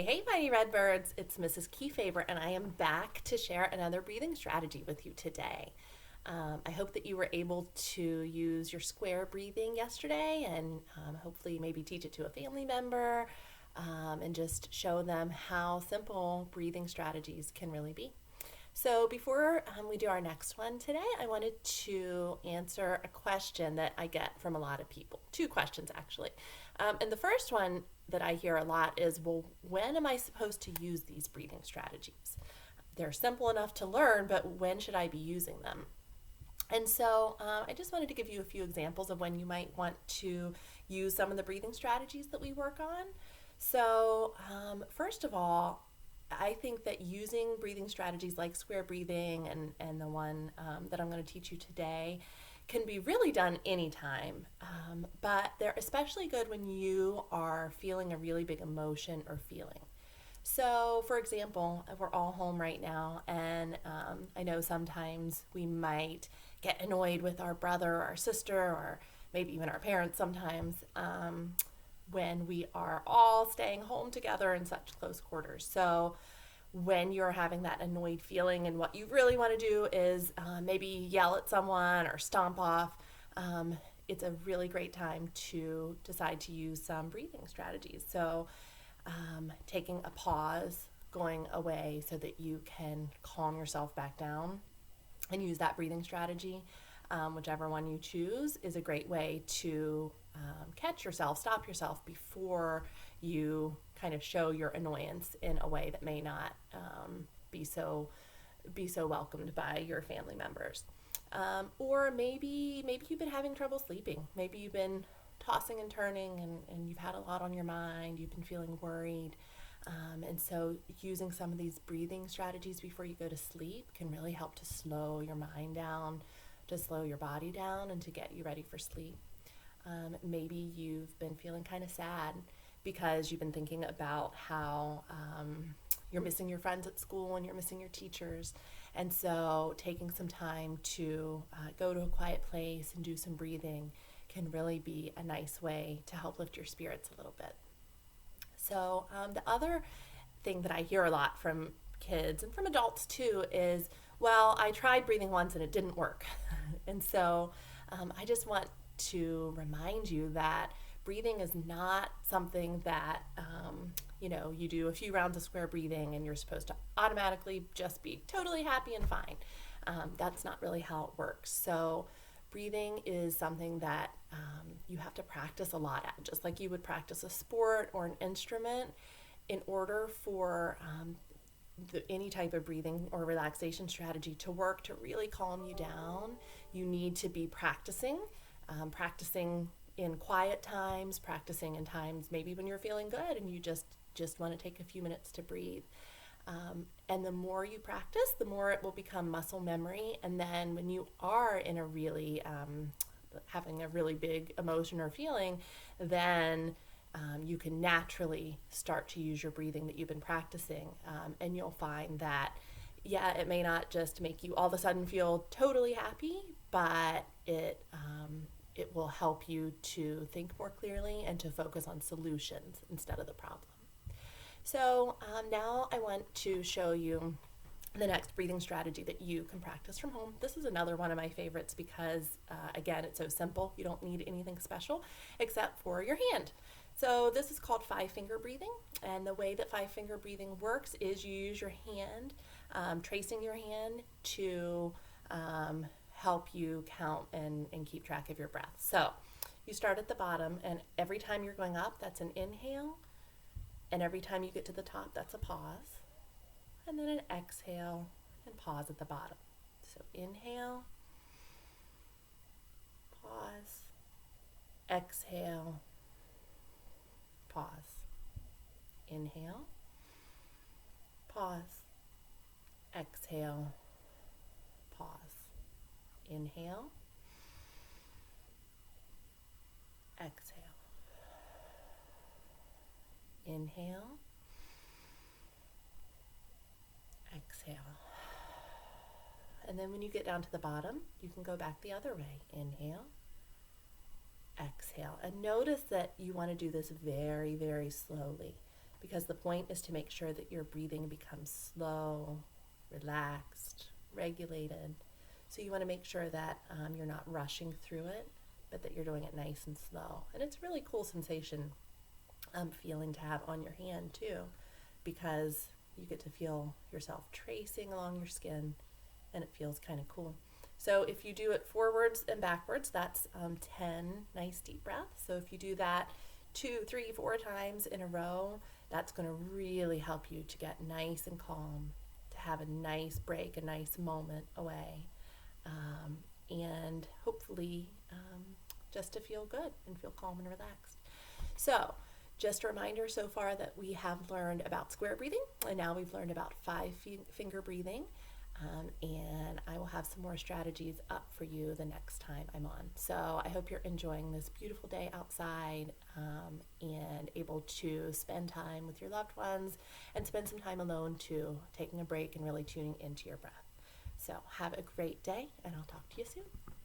Hey, mighty redbirds, it's Mrs. Keyfaber, and I am back to share another breathing strategy with you today. I hope that you were able to use your square breathing yesterday and hopefully maybe teach it to a family member and just show them how simple breathing strategies can really be. So, before we do our next one today, I wanted to answer a question that I get from a lot of people. Two questions, actually. And the first one that I hear a lot is, well, when am I supposed to use these breathing strategies? They're simple enough to learn, but when should I be using them? And so I just wanted to give you a few examples of when you might want to use some of the breathing strategies that we work on. So, first of all, I think that using breathing strategies like square breathing and the one that I'm going to teach you today can be really done anytime, but they're especially good when you are feeling a really big emotion or feeling. So, for example, we're all home right now, and I know sometimes we might get annoyed with our brother or our sister, or maybe even our parents sometimes, when we are all staying home together in such close quarters. So, when you're having that annoyed feeling, and what you really want to do is maybe yell at someone or stomp off, it's a really great time to decide to use some breathing strategies. So, taking a pause, going away so that you can calm yourself back down and use that breathing strategy, whichever one you choose, is a great way to catch yourself, stop yourself before you kind of show your annoyance in a way that may not be so welcomed by your family members. Or maybe you've been having trouble sleeping. Maybe you've been tossing and turning and you've had a lot on your mind. You've been feeling worried. And so using some of these breathing strategies before you go to sleep can really help to slow your mind down, to slow your body down, and to get you ready for sleep. Maybe you've been feeling kind of sad because you've been thinking about how you're missing your friends at school and you're missing your teachers. And so taking some time to go to a quiet place and do some breathing can really be a nice way to help lift your spirits a little bit. So the other thing that I hear a lot from kids and from adults too is, well, I tried breathing once and it didn't work. And so I just want to remind you that breathing is not something that you do a few rounds of square breathing and you're supposed to automatically just be totally happy and fine. That's not really how it works. So breathing is something that you have to practice a lot at, just like you would practice a sport or an instrument. In order for any type of breathing or relaxation strategy to work, to really calm you down, you need to be practicing in quiet times, practicing in times maybe when you're feeling good and you just want to take a few minutes to breathe. And the more you practice, the more it will become muscle memory. And then when you are in a really having a really big emotion or feeling, then you can naturally start to use your breathing that you've been practicing. And you'll find that, yeah, it may not just make you all of a sudden feel totally happy, but it will help you to think more clearly and to focus on solutions instead of the problem. So now I want to show you the next breathing strategy that you can practice from home. This is another one of my favorites because, again, it's so simple. You don't need anything special except for your hand. So this is called five-finger breathing, and the way that five-finger breathing works is you use your hand, tracing your hand to help you count and keep track of your breath. So you start at the bottom, and every time you're going up, that's an inhale, and every time you get to the top, that's a pause, and then an exhale and pause at the bottom. So inhale, pause, exhale, pause. Inhale, pause, exhale, pause. Inhale, exhale. Inhale, exhale. And then when you get down to the bottom, you can go back the other way. Inhale, exhale. And notice that you want to do this very, very slowly. because the point is to make sure that your breathing becomes slow, relaxed, regulated. So you want to make sure that you're not rushing through it, but that you're doing it nice and slow. And it's a really cool sensation, feeling to have on your hand too, because you get to feel yourself tracing along your skin, and it feels kind of cool. So if you do it forwards and backwards, that's 10 nice deep breaths. So if you do that 2, 3, 4 times in a row, that's going to really help you to get nice and calm, to have a nice break, a nice moment away, and hopefully just to feel good and feel calm and relaxed. So just a reminder so far that we have learned about square breathing, and now we've learned about 5-finger breathing. And I will have some more strategies up for you the next time I'm on. So I hope you're enjoying this beautiful day outside, and able to spend time with your loved ones and spend some time alone too, taking a break and really tuning into your breath. So have a great day, and I'll talk to you soon.